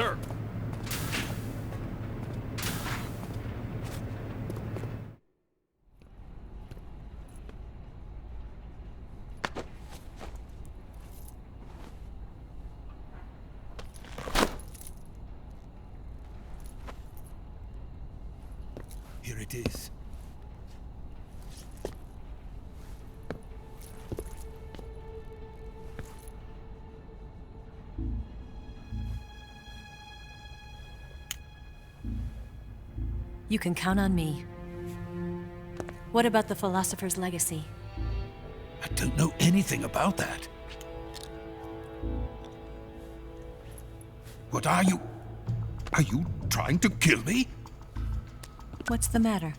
sir. Here it is. You can count on me. What about the Philosopher's Legacy? I don't know anything about that. What are you? Are you trying to kill me? What's the matter?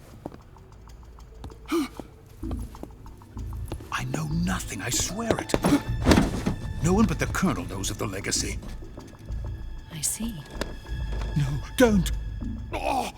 I know nothing, I swear it. No one but the Colonel knows of the legacy. I see. No, don't! Oh.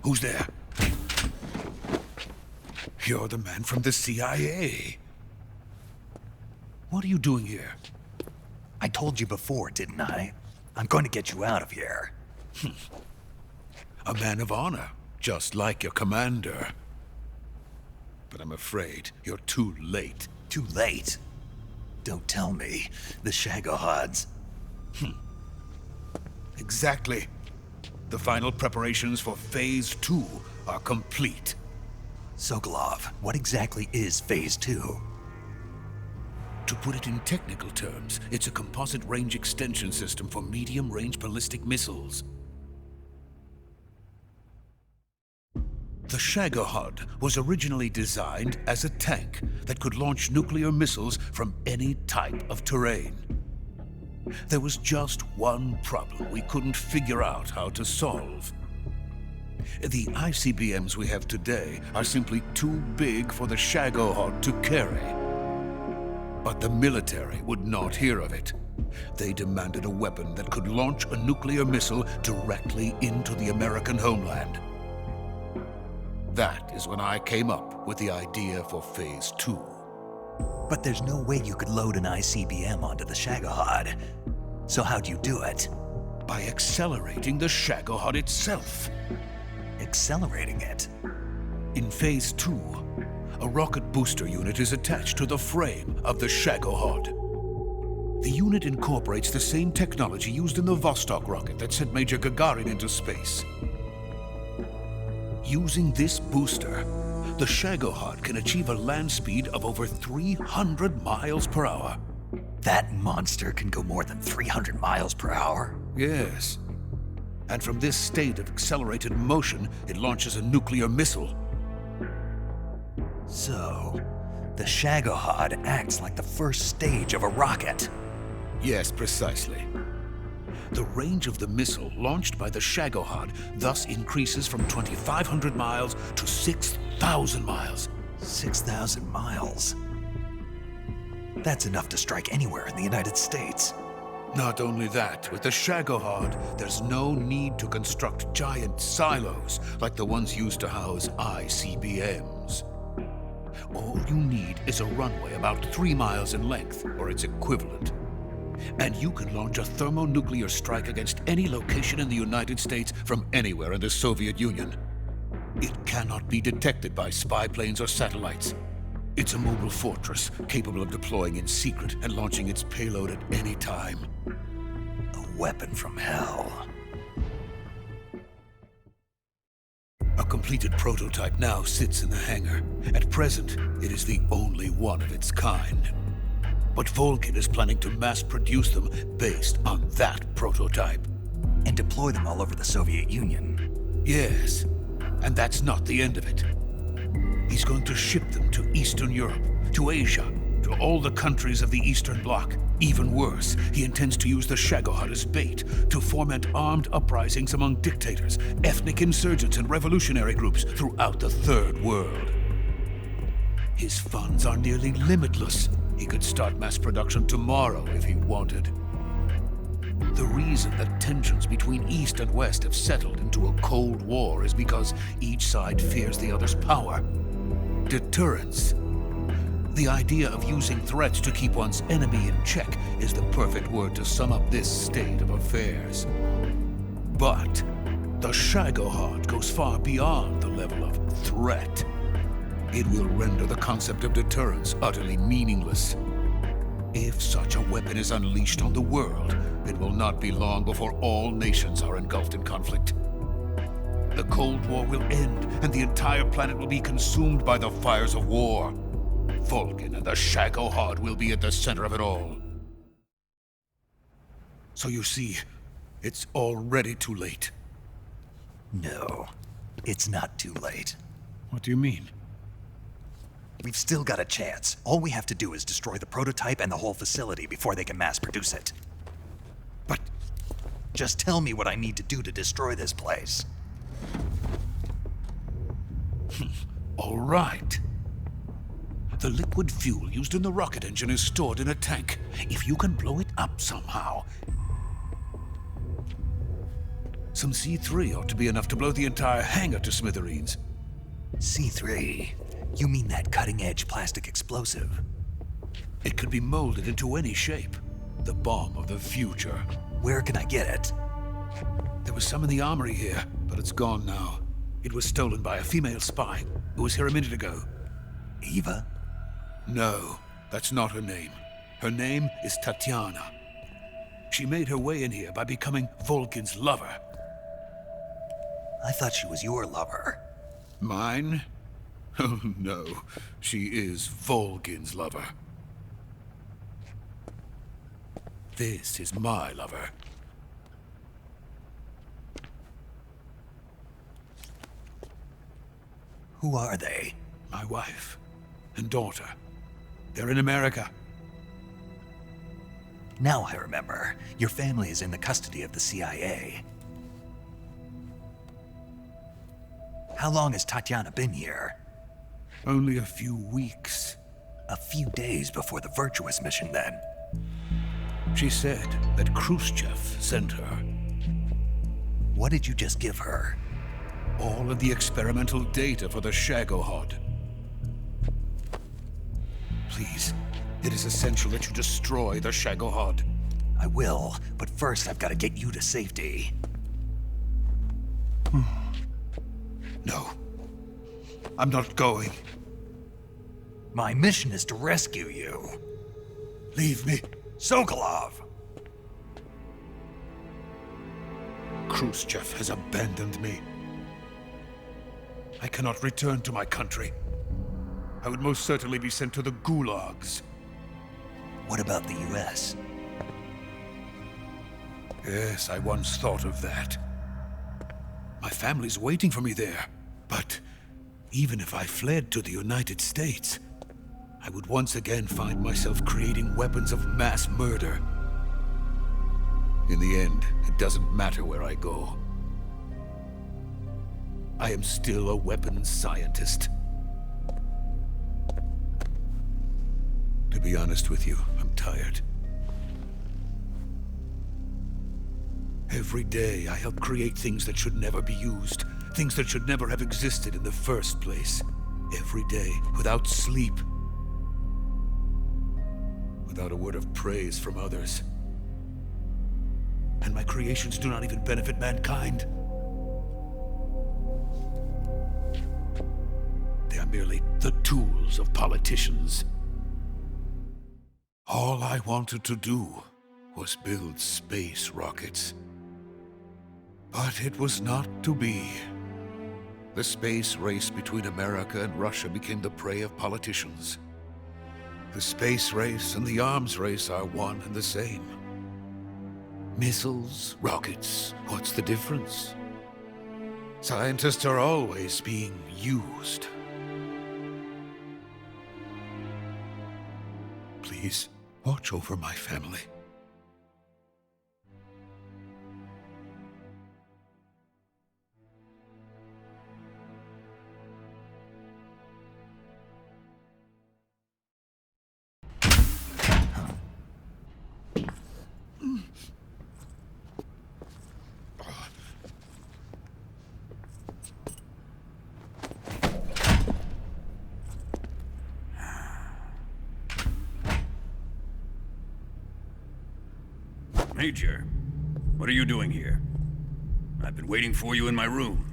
Who's there? You're the man from the CIA. What are you doing here? I told you before, didn't I? I'm going to get you out of here. A man of honor, just like your commander. But I'm afraid you're too late. Too late? Don't tell me. The Shagohods. Exactly. The final preparations for Phase 2 are complete. Sokolov, what exactly is Phase 2? To put it in technical terms, it's a composite range extension system for medium-range ballistic missiles. The Shagohod was originally designed as a tank that could launch nuclear missiles from any type of terrain. There was just one problem we couldn't figure out how to solve. The ICBMs we have today are simply too big for the Shagohod to carry. But the military would not hear of it. They demanded a weapon that could launch a nuclear missile directly into the American homeland. That is when I came up with the idea for Phase 2. But there's no way you could load an ICBM onto the Shagohod. So how'd you do it? By accelerating the Shagohod itself. Accelerating it? In Phase 2, a rocket booster unit is attached to the frame of the Shagohod. The unit incorporates the same technology used in the Vostok rocket that sent Major Gagarin into space. Using this booster, the Shagohod can achieve a land speed of over 300 miles per hour. That monster can go more than 300 miles per hour? Yes. And from this state of accelerated motion, it launches a nuclear missile. So, the Shagohod acts like the first stage of a rocket. Yes, precisely. The range of the missile launched by the Shagohod thus increases from 2,500 miles to 6,000 miles. 6,000 miles? That's enough to strike anywhere in the United States. Not only that, with the Shagohod, there's no need to construct giant silos like the ones used to house ICBMs. All you need is a runway about 3 miles in length, or its equivalent. And you can launch a thermonuclear strike against any location in the United States from anywhere in the Soviet Union. It cannot be detected by spy planes or satellites. It's a mobile fortress, capable of deploying in secret and launching its payload at any time. A weapon from hell. A completed prototype now sits in the hangar. At present, it is the only one of its kind. But Volgin is planning to mass-produce them based on that prototype. And deploy them all over the Soviet Union. Yes, and that's not the end of it. He's going to ship them to Eastern Europe, to Asia, to all the countries of the Eastern Bloc. Even worse, he intends to use the Shagohod as bait to foment armed uprisings among dictators, ethnic insurgents, and revolutionary groups throughout the Third World. His funds are nearly limitless. He could start mass production tomorrow if he wanted. The reason that tensions between East and West have settled into a Cold War is because each side fears the other's power. Deterrence. The idea of using threats to keep one's enemy in check is the perfect word to sum up this state of affairs. But the Shagohod goes far beyond the level of threat. It will render the concept of deterrence utterly meaningless. If such a weapon is unleashed on the world, it will not be long before all nations are engulfed in conflict. The Cold War will end, and the entire planet will be consumed by the fires of war. Vulcan and the Shagohod will be at the center of it all. So you see, it's already too late. No, it's not too late. What do you mean? We've still got a chance. All we have to do is destroy the prototype and the whole facility before they can mass produce it. But just tell me what I need to do to destroy this place. all right. The liquid fuel used in the rocket engine is stored in a tank. If you can blow it up somehow, some C3 ought to be enough to blow the entire hangar to smithereens. C3? You mean that cutting-edge plastic explosive? It could be molded into any shape. The bomb of the future. Where can I get it? There was some in the armory here, but it's gone now. It was stolen by a female spy who was here a minute ago. Eva? No, that's not her name. Her name is Tatiana. She made her way in here by becoming Vulcan's lover. I thought she was your lover. Mine? Oh no, she is Vulcan's lover. This is my lover. Who are they? My wife and daughter. They're in America. Now I remember. Your family is in the custody of the CIA. How long has Tatiana been here? Only a few weeks. A few days before the Virtuous mission, then. She said that Khrushchev sent her. What did you just give her? All of the experimental data for the Shagohod. Please, it is essential that you destroy the Shagohod. I will, but first I've got to get you to safety. No. I'm not going. My mission is to rescue you. Leave me. Sokolov! Khrushchev has abandoned me. I cannot return to my country. I would most certainly be sent to the gulags. What about the US? Yes, I once thought of that. My family's waiting for me there. But even if I fled to the United States, I would once again find myself creating weapons of mass murder. In the end, it doesn't matter where I go. I am still a weapons scientist. To be honest with you, I'm tired. Every day, I help create things that should never be used, things that should never have existed in the first place. Every day, without sleep, without a word of praise from others. And my creations do not even benefit mankind. They are merely the tools of politicians. All I wanted to do was build space rockets. But it was not to be. The space race between America and Russia became the prey of politicians. The space race and the arms race are one and the same. Missiles, rockets, what's the difference? Scientists are always being used. Please, watch over my family. Major, what are you doing here? I've been waiting for you in my room.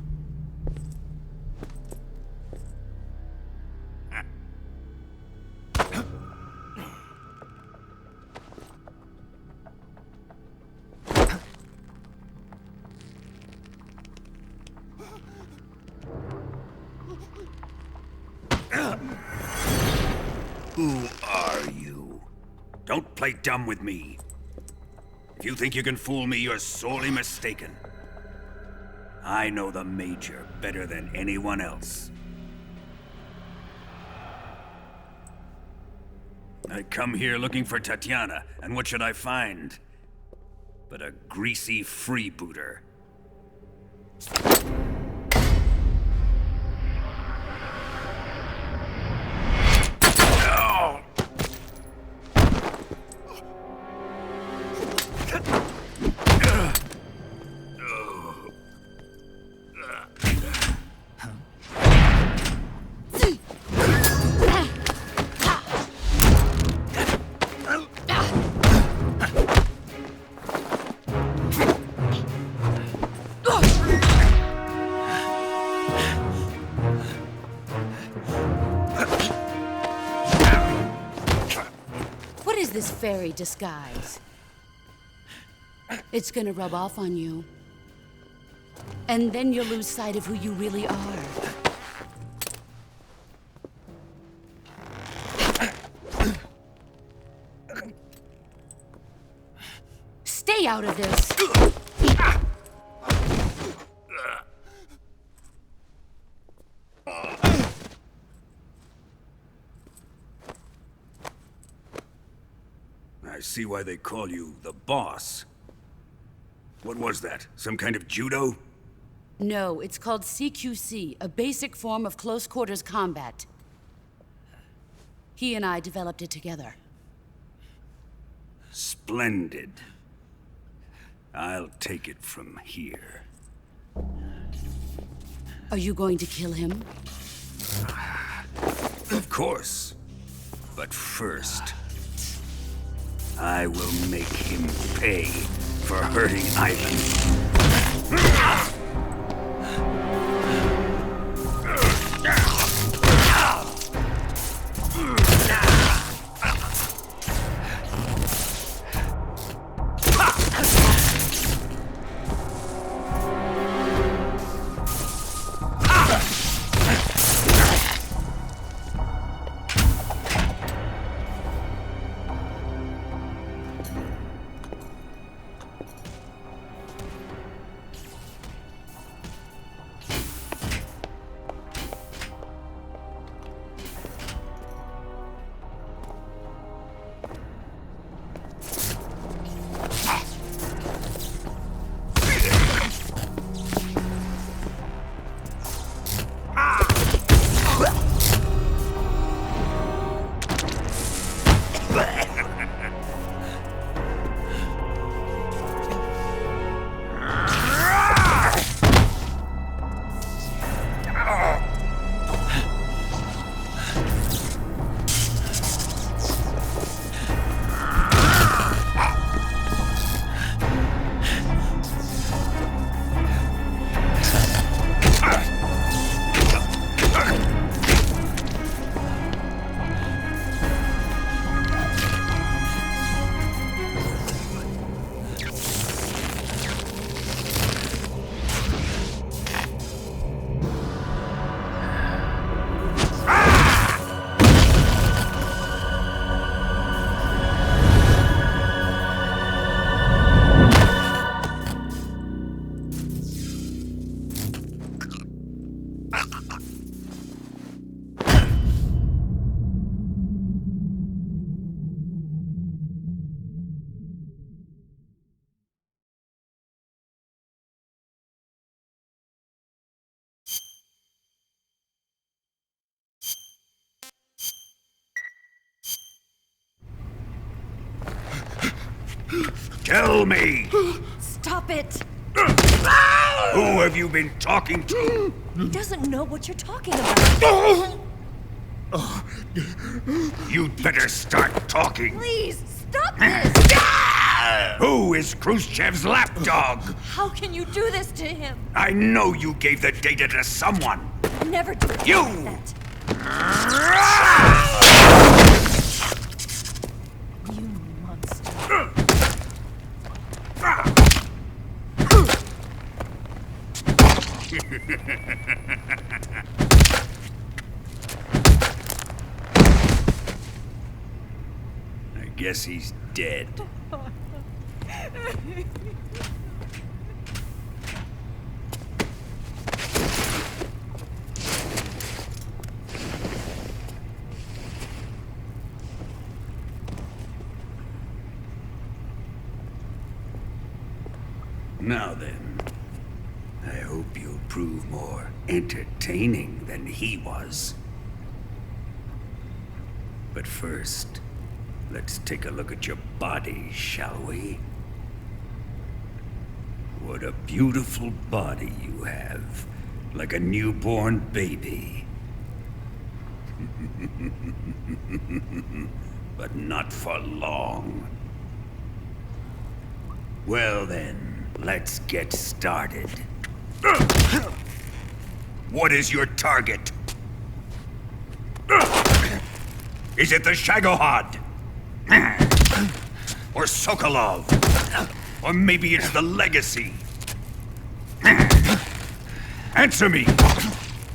Who are you? Don't play dumb with me. If you think you can fool me, you're sorely mistaken. I know the Major better than anyone else. I come here looking for Tatiana, and what should I find? But a greasy freebooter. What is this fairy disguise? It's gonna rub off on you. And then you'll lose sight of who you really are. Stay out of this! I see why they call you the boss. What was that? Some kind of judo? No, it's called CQC, a basic form of close quarters combat. He and I developed it together. Splendid. I'll take it from here. Are you going to kill him? Of course. But first, I will make him pay for hurting Ivan. Tell me! Stop it! Who have you been talking to? He doesn't know what you're talking about. You'd better start talking. Please, stop this! Who is Khrushchev's lapdog? How can you do this to him? I know you gave the data to someone. Never do it You! like that. You monster. I guess he's dead. Now then, I hope you'll prove more entertaining than he was. But first, let's take a look at your body, shall we? What a beautiful body you have, like a newborn baby. But not for long. Well then, let's get started. What is your target? Is it the Shagohod? Or Sokolov? Or maybe it's the Legacy? Answer me!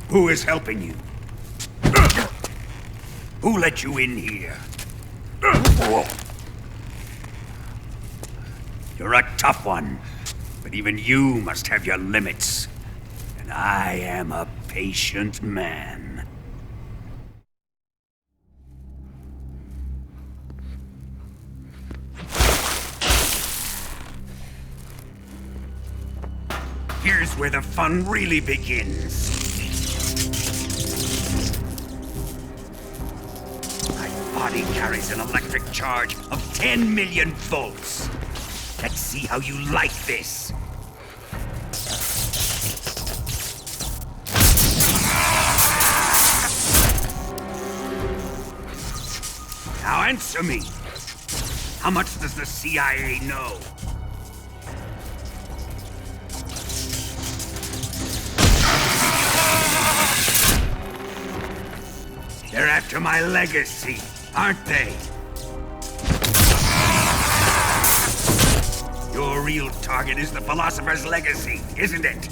Who is helping you? Who let you in here? You're a tough one, but even you must have your limits. And I am a patient man. Here's where the fun really begins. My body carries an electric charge of 10 million volts. Let's see how you like this. Now answer me. How much does the CIA know? They're after my legacy, aren't they? Your real target is the Philosopher's Legacy, isn't it?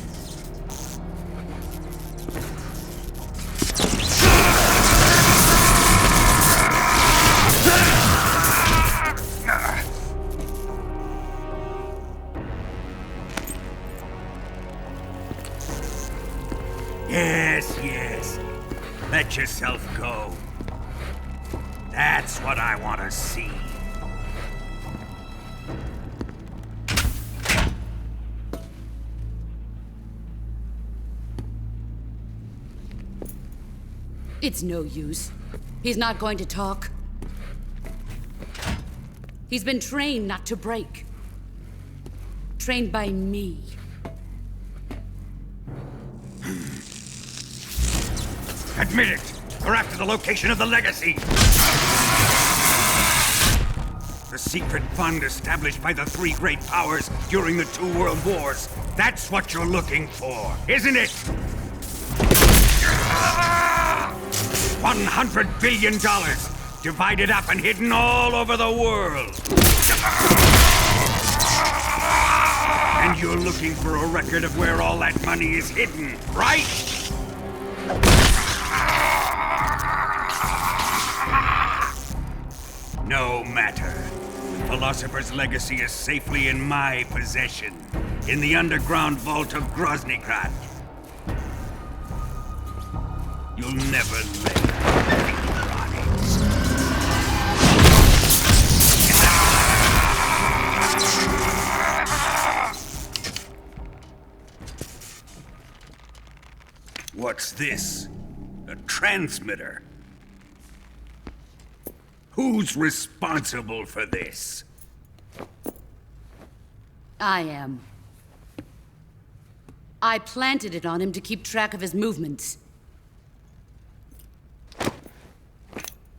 Yes, yes. Let yourself go. That's what I want to see. It's no use. He's not going to talk. He's been trained not to break. Trained by me. Admit it! We're after the location of the Legacy! The secret fund established by the three great powers during the 2 world wars. That's what you're looking for, isn't it? $100 billion, divided up and hidden all over the world. And you're looking for a record of where all that money is hidden, right? No matter. The Philosopher's Legacy is safely in my possession, in the underground vault of Groznygrad. You'll never lay a finger on it. What's this? A transmitter? Who's responsible for this? I am. I planted it on him to keep track of his movements.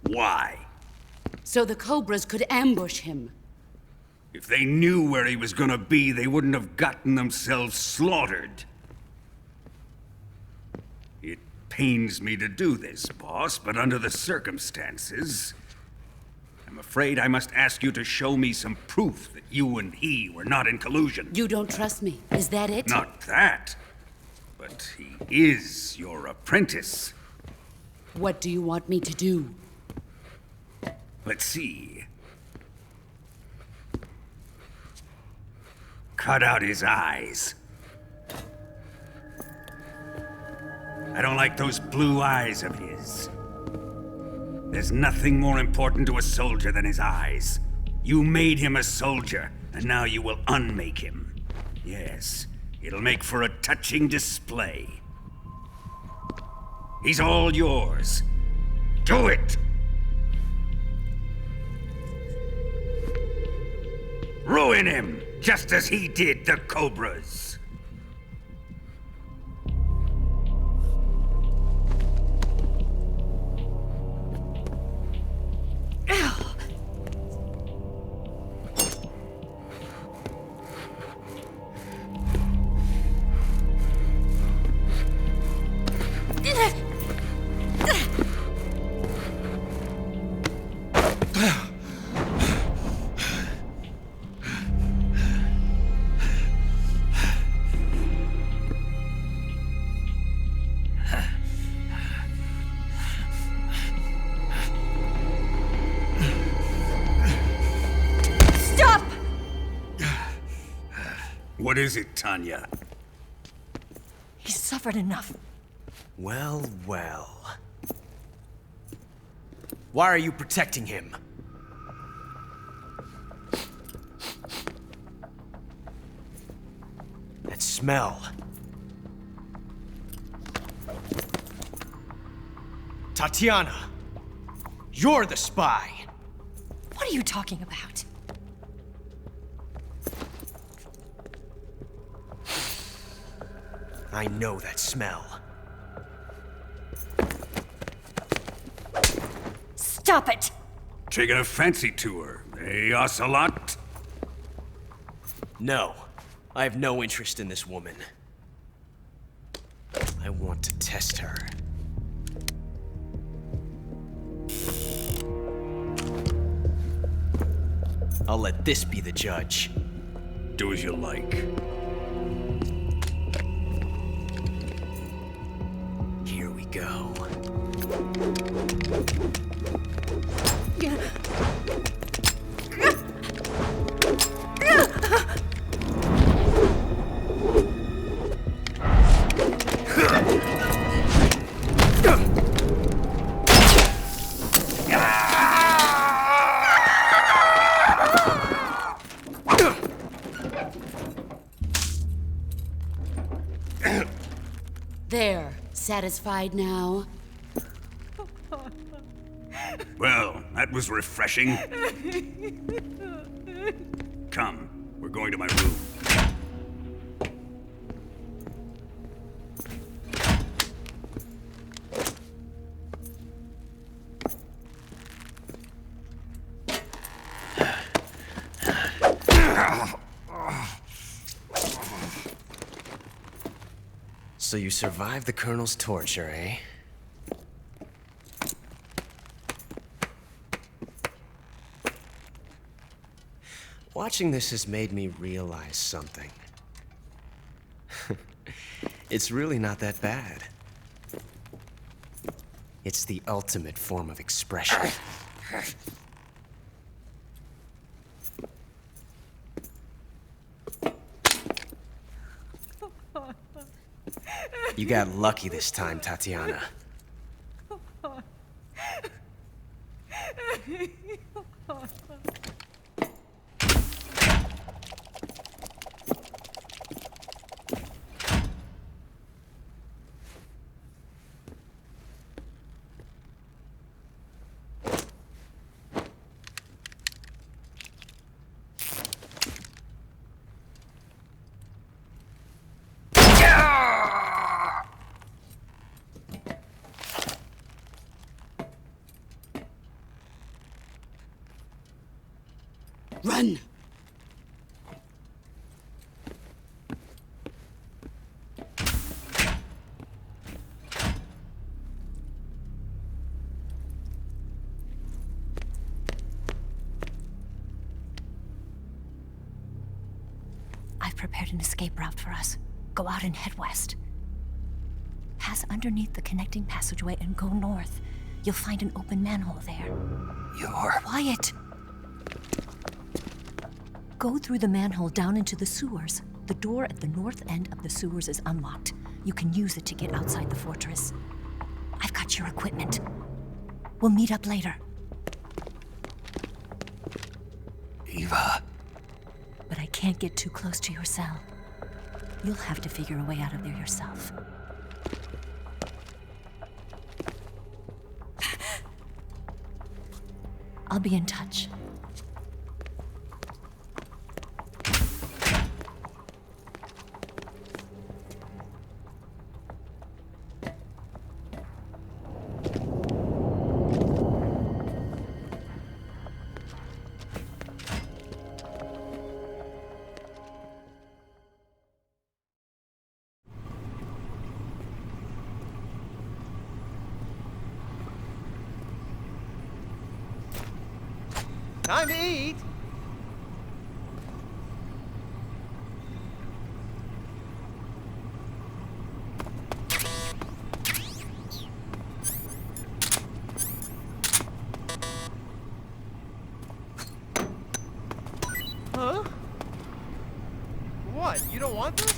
Why? So the Cobras could ambush him. If they knew where he was gonna be, they wouldn't have gotten themselves slaughtered. It pains me to do this, boss, but under the circumstances, I'm afraid I must ask you to show me some proof that you and he were not in collusion. You don't trust me, is that it? Not that, but he is your apprentice. What do you want me to do? Let's see. Cut out his eyes. I don't like those blue eyes of his. There's nothing more important to a soldier than his eyes. You made him a soldier, and now you will unmake him. Yes, it'll make for a touching display. He's all yours. Do it! Ruin him, just as he did the Cobras. What is it, Tanya? He's suffered enough. Well, well. Why are you protecting him? That smell. Tatiana! You're the spy! What are you talking about? I know that smell. Stop it! Taking a fancy to her, eh, Ocelot? No, I have no interest in this woman. I want to test her. I'll let this be the judge. Do as you like. Here we go. There. Satisfied now? Well, that was refreshing. Come, we're going to my room. So you survived the Colonel's torture, eh? Watching this has made me realize something. It's really not that bad. It's the ultimate form of expression. You got lucky this time, Tatiana. Run! I've prepared an escape route for us. Go out and head west. Pass underneath the connecting passageway and go north. You'll find an open manhole there. You're... Quiet! Go through the manhole down into the sewers. The door at the north end of the sewers is unlocked. You can use it to get outside the fortress. I've got your equipment. We'll meet up later. Eva. But I can't get too close to your cell. You'll have to figure a way out of there yourself. I'll be in touch. Time to eat! Huh? What? You don't want this?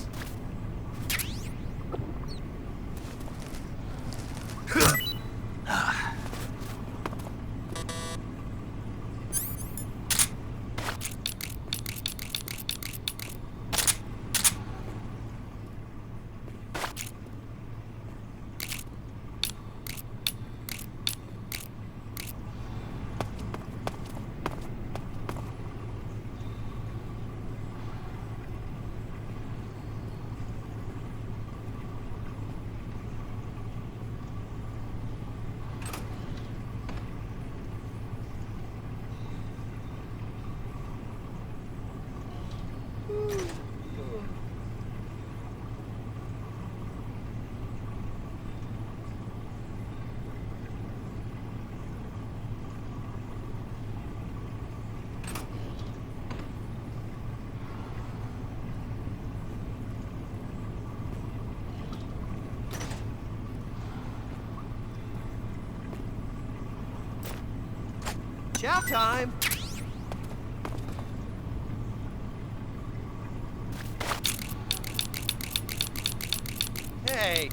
Chow time! Hey!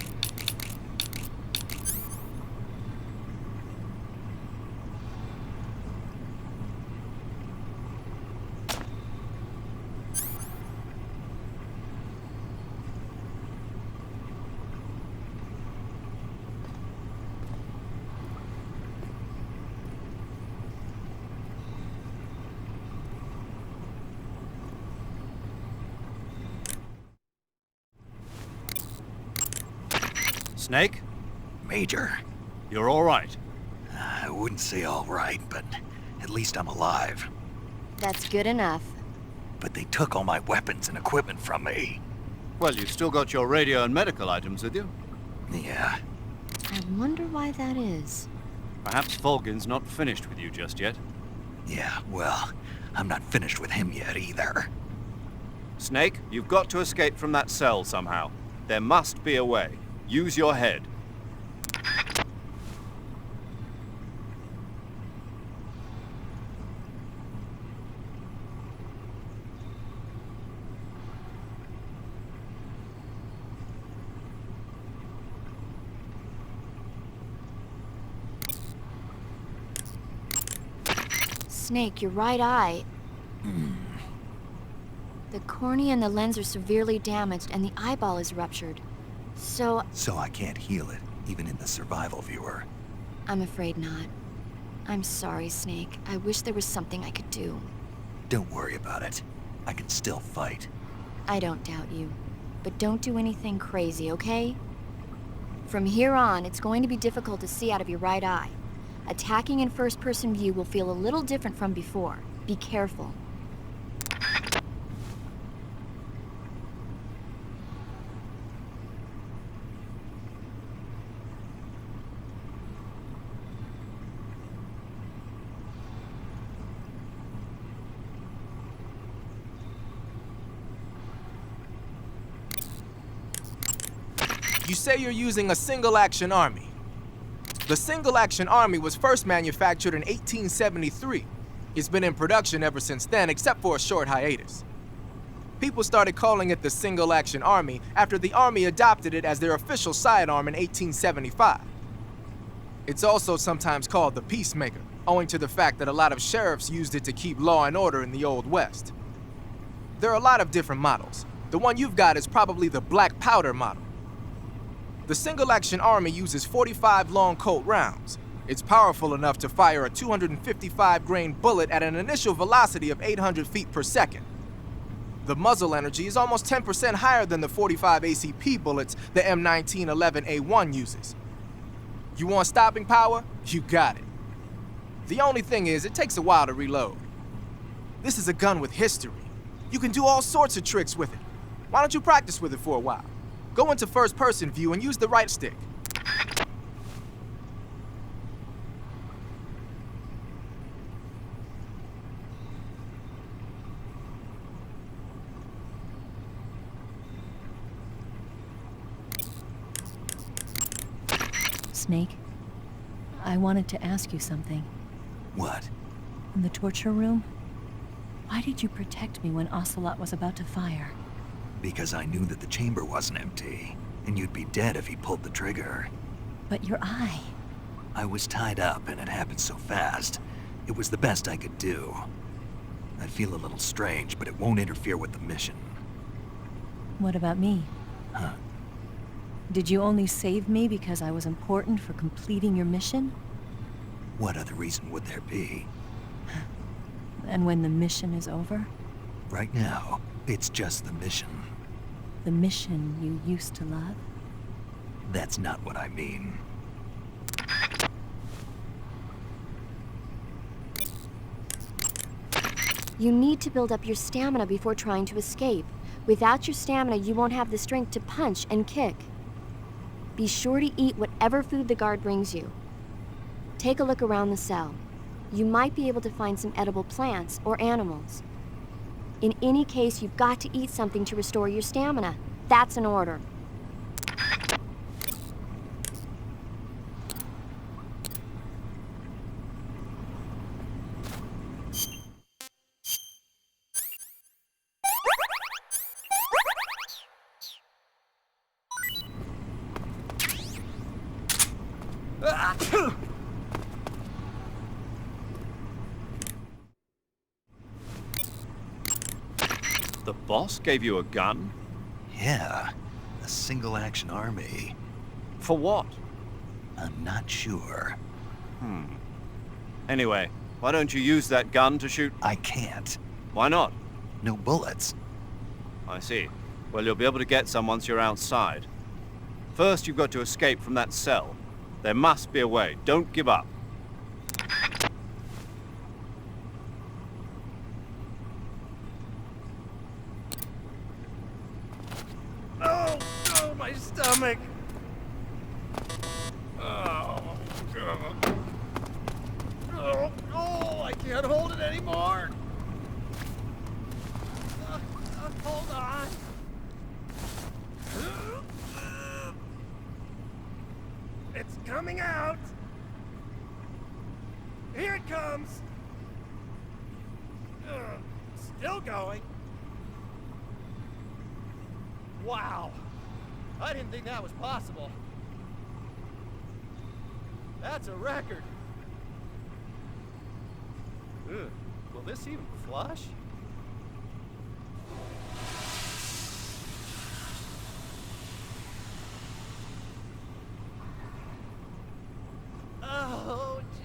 Snake, Major. you're all right. I wouldn't say all right, but at least I'm alive. That's good enough. But they took all my weapons and equipment from me. Well, you've still got your radio and medical items with you. Yeah. I wonder why that is. Perhaps Volgin's not finished with you just yet. Yeah, well, I'm not finished with him yet either. Snake, you've got to escape from that cell somehow. There must be a way. Use your head. Snake, your right eye. The cornea and the lens are severely damaged, and the eyeball is ruptured. So I can't heal it, even in the survival viewer. I'm afraid not. I'm sorry, Snake. I wish there was something I could do. Don't worry about it. I can still fight. I don't doubt you. But don't do anything crazy, okay? From here on, it's going to be difficult to see out of your right eye. Attacking in first-person view will feel a little different from before. Be careful. You say you're using a single-action army. The single-action army was first manufactured in 1873. It's been in production ever since then, except for a short hiatus. People started calling it the single-action army after the army adopted it as their official sidearm in 1875. It's also sometimes called the Peacemaker, owing to the fact that a lot of sheriffs used it to keep law and order in the Old West. There are a lot of different models. The one you've got is probably the Black Powder model. The single-action army uses 45 long Colt rounds. It's powerful enough to fire a 255-grain bullet at an initial velocity of 800 feet per second. The muzzle energy is almost 10% higher than the 45 ACP bullets the M1911A1 uses. You want stopping power? You got it. The only thing is, it takes a while to reload. This is a gun with history. You can do all sorts of tricks with it. Why don't you practice with it for a while? Go into first-person view and use the right stick. Snake, I wanted to ask you something. What? In the torture room, why did you protect me when Ocelot was about to fire? Because I knew that the chamber wasn't empty, and you'd be dead if he pulled the trigger. But your eye... I was tied up, and it happened so fast. It was the best I could do. I feel a little strange, but it won't interfere with the mission. What about me? Huh? Did you only save me because I was important for completing your mission? What other reason would there be? And when the mission is over? Right now, it's just the mission. The mission you used to love? That's not what I mean. You need to build up your stamina before trying to escape. Without your stamina, you won't have the strength to punch and kick. Be sure to eat whatever food the guard brings you. Take a look around the cell. You might be able to find some edible plants or animals. In any case, you've got to eat something to restore your stamina. That's an order. The boss gave you a gun? Yeah, a single-action army. For what? I'm not sure. Anyway, why don't you use that gun to shoot? I can't. Why not? No bullets. I see. Well, you'll be able to get some once you're outside. First, you've got to escape from that cell. There must be a way. Don't give up. Oh, my stomach. Oh, God. Oh, I can't hold it anymore. Hold on. It's coming out. Here it comes. Still going. Wow. I didn't think that was possible. That's a record. Ugh. Will this even flush? Oh, jeez.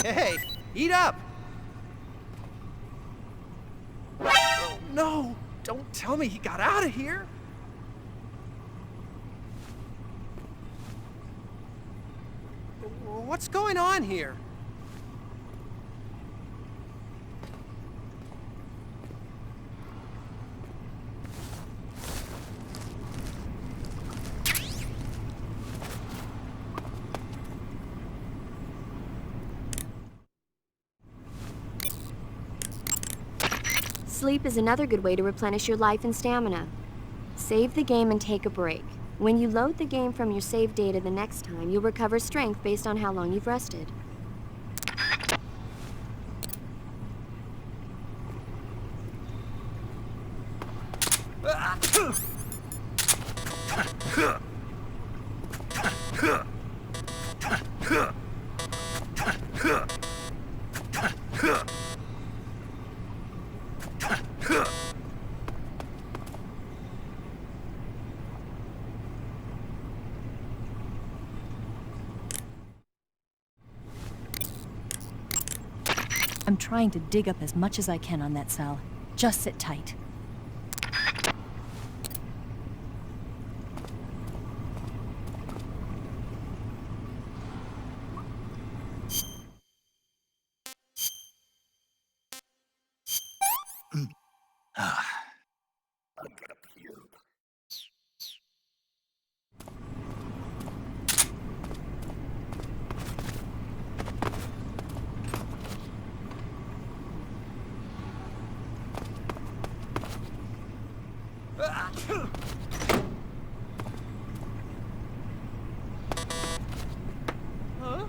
Hey, eat up! Oh, no! Don't tell me he got out of here! What's going on here? Sleep is another good way to replenish your life and stamina. Save the game and take a break. When you load the game from your save data the next time, you'll recover strength based on how long you've rested. I'm trying to dig up as much as I can on that cell. Just sit tight. Huh?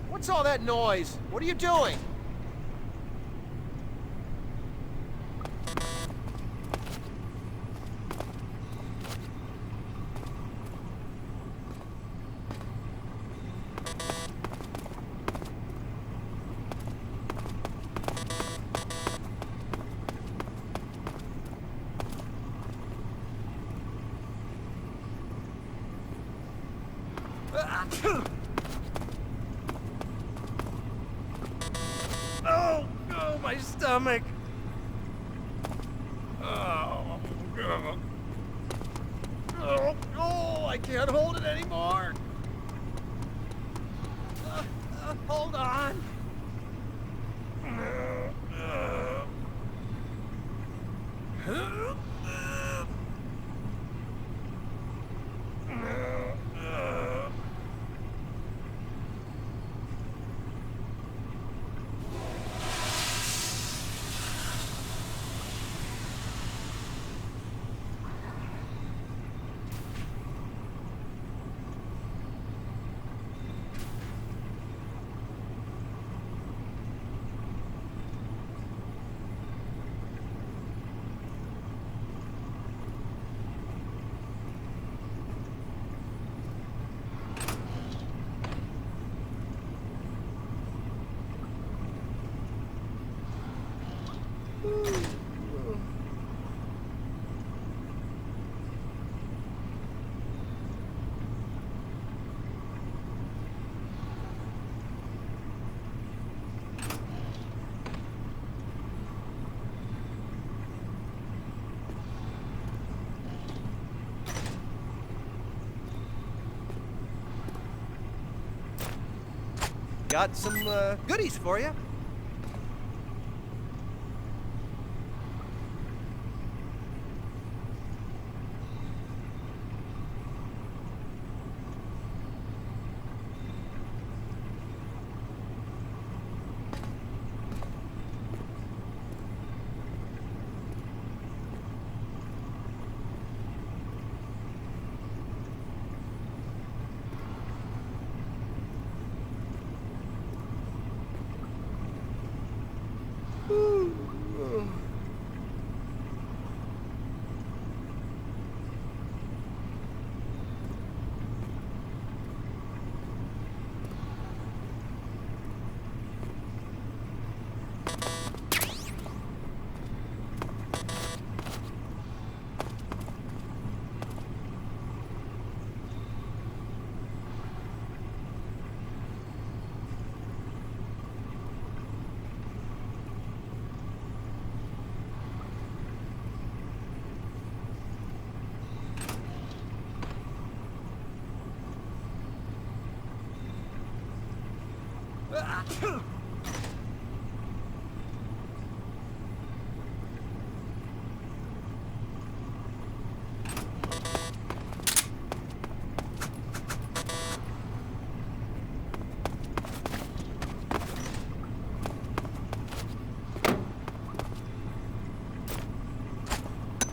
What's all that noise? What are you doing? Oh, oh, my stomach. Oh, oh, I can't hold it anymore. Hold on. Got some goodies for you.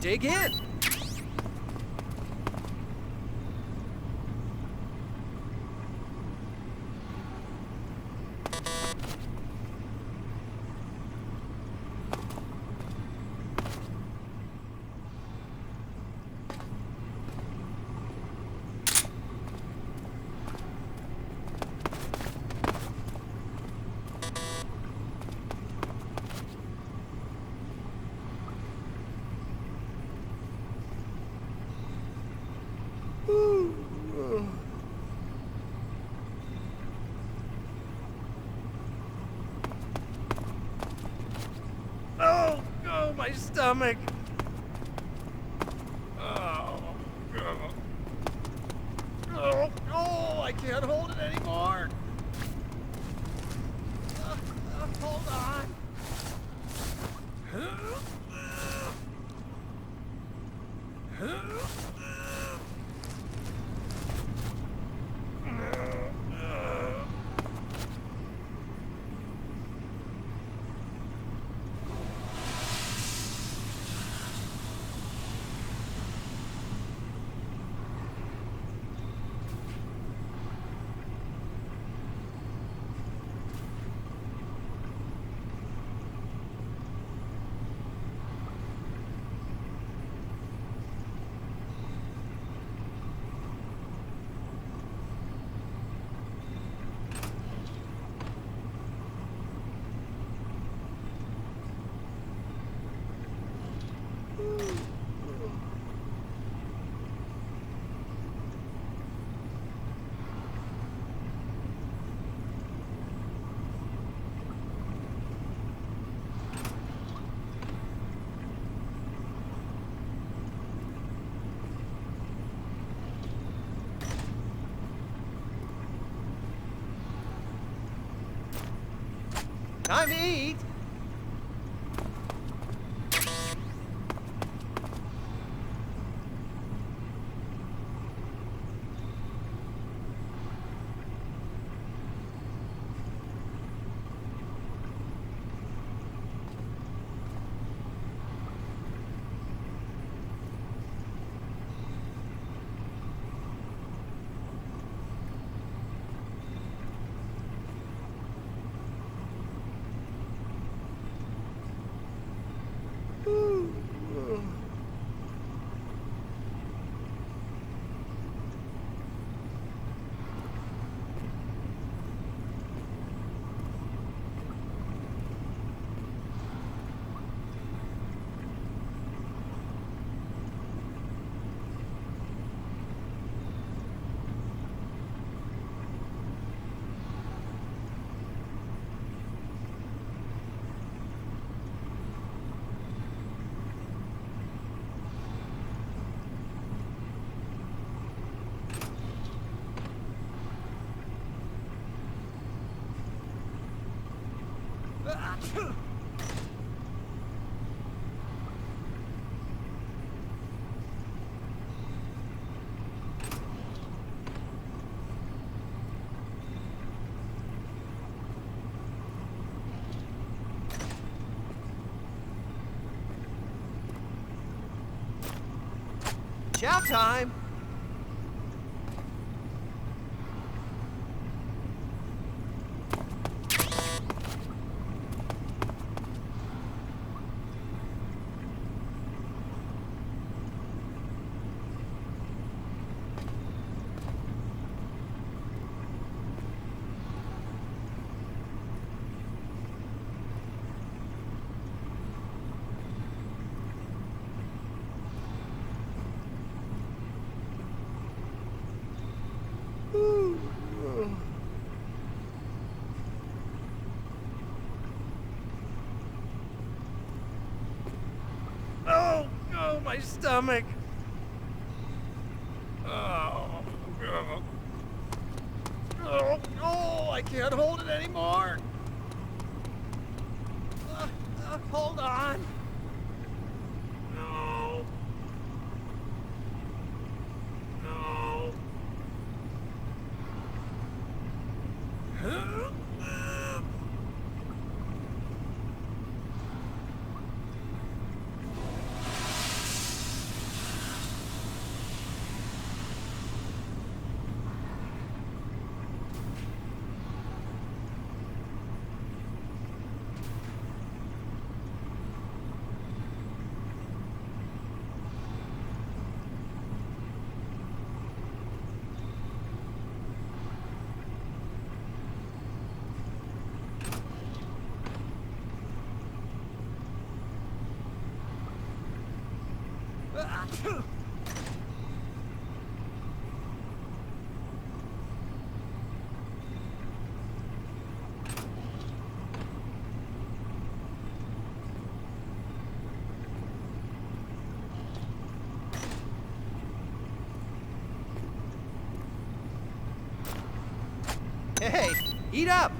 Dig in! Oh, my stomach. Oh, I can't hold it anymore. Hold on. Time to eat! Chow time! Oh, my stomach. Oh. Oh, no, I can't hold it anymore. Hold on. No. No. Hey, eat up!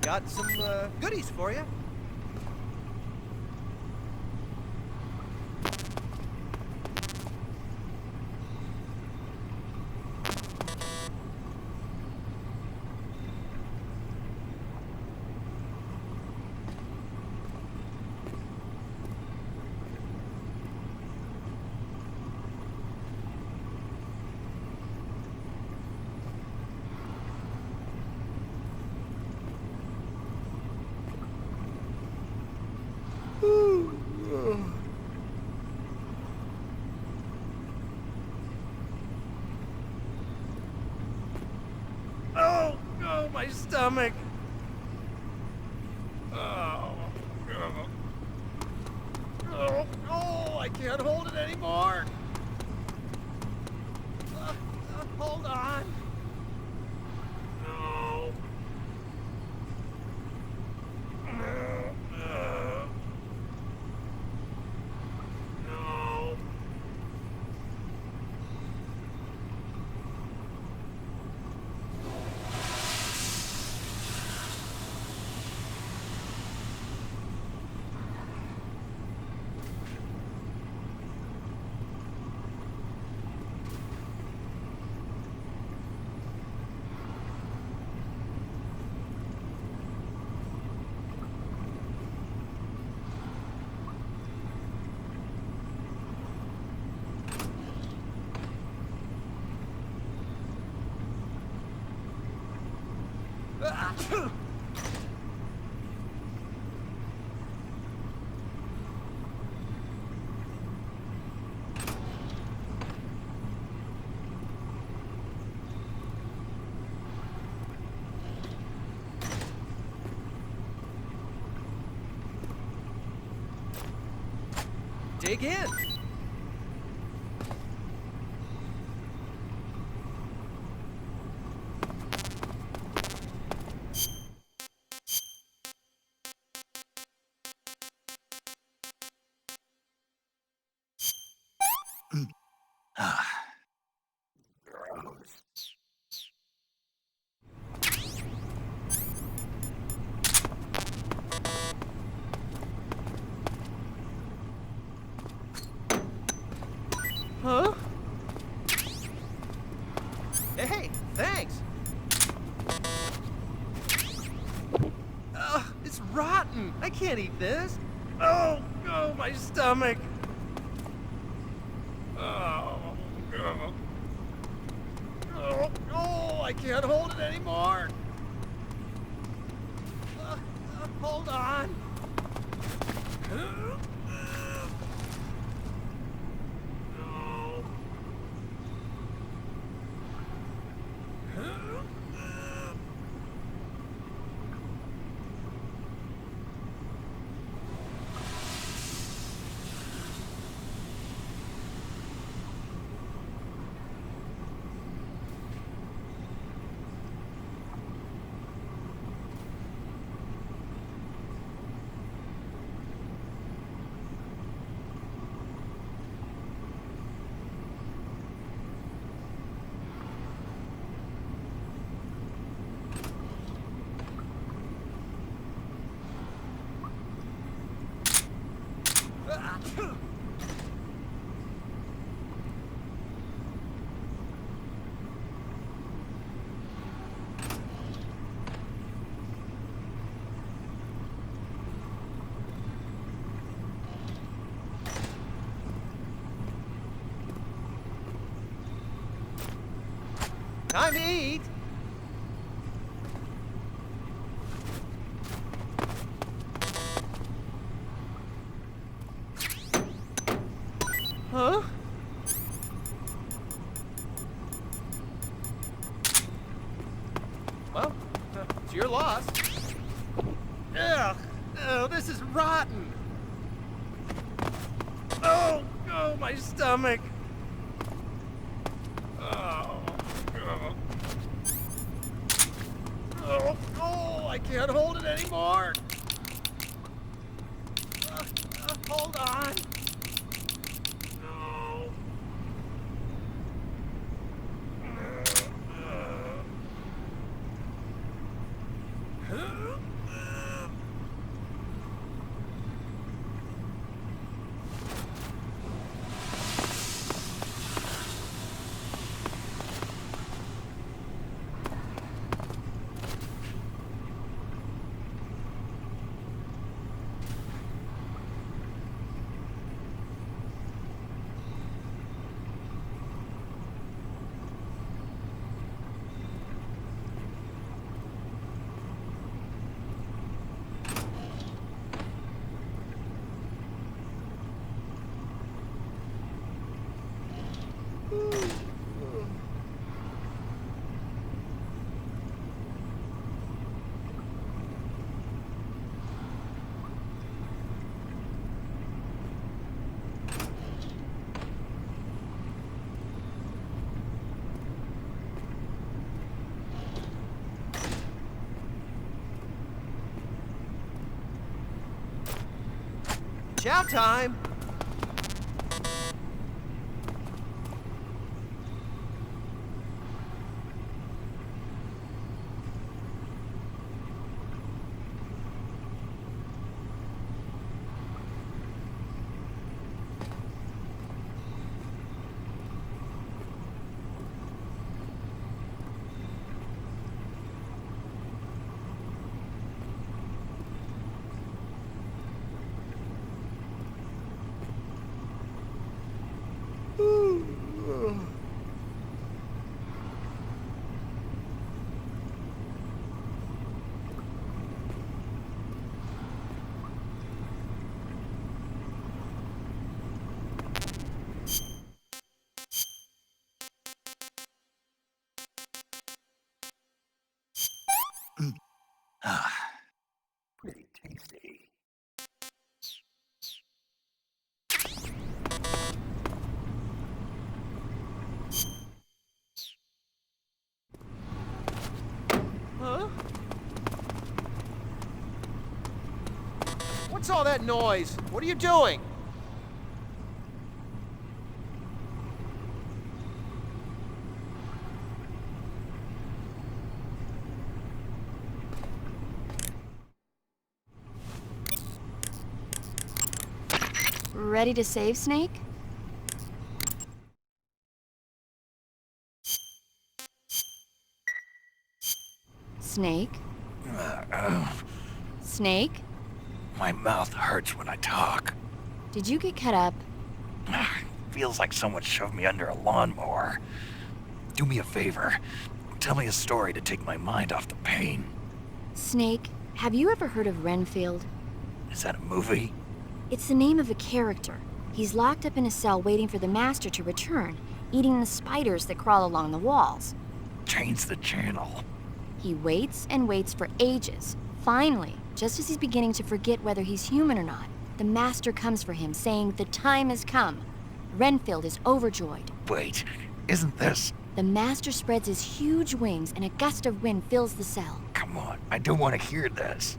Got some goodies for you. Oh, my stomach. Oh, I can't hold it anymore. Hold on. No. No. Dig in. Huh? Hey, thanks. It's rotten. I can't eat this. Oh, my stomach. Oh, I can't hold it anymore. Hold on. Time to eat. Huh? Well, it's your loss. Ugh! Oh, this is rotten. Oh, my stomach. I can't hold it anymore. Hold on. Chow time! Pretty tasty. Huh? What's all that noise? What are you doing? Ready to save Snake? Snake? Snake? My mouth hurts when I talk. Did you get cut up? Feels like someone shoved me under a lawnmower. Do me a favor. Tell me a story to take my mind off the pain. Snake, have you ever heard of Renfield? Is that a movie? It's the name of a character. He's locked up in a cell waiting for the Master to return, eating the spiders that crawl along the walls. Change the channel. He waits and waits for ages. Finally, just as he's beginning to forget whether he's human or not, the Master comes for him, saying the time has come. Renfield is overjoyed. Wait, isn't this... The Master spreads his huge wings and a gust of wind fills the cell. Come on, I don't want to hear this.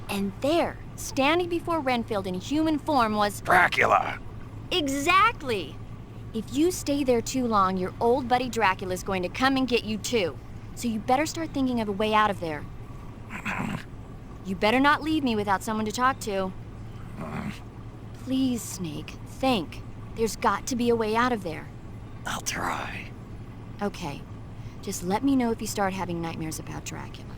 And there, standing before Renfield in human form was... Dracula! Exactly! If you stay there too long, your old buddy Dracula's going to come and get you too. So you better start thinking of a way out of there. You better not leave me without someone to talk to. Please, Snake, think. There's got to be a way out of there. I'll try. Okay. Just let me know if you start having nightmares about Dracula.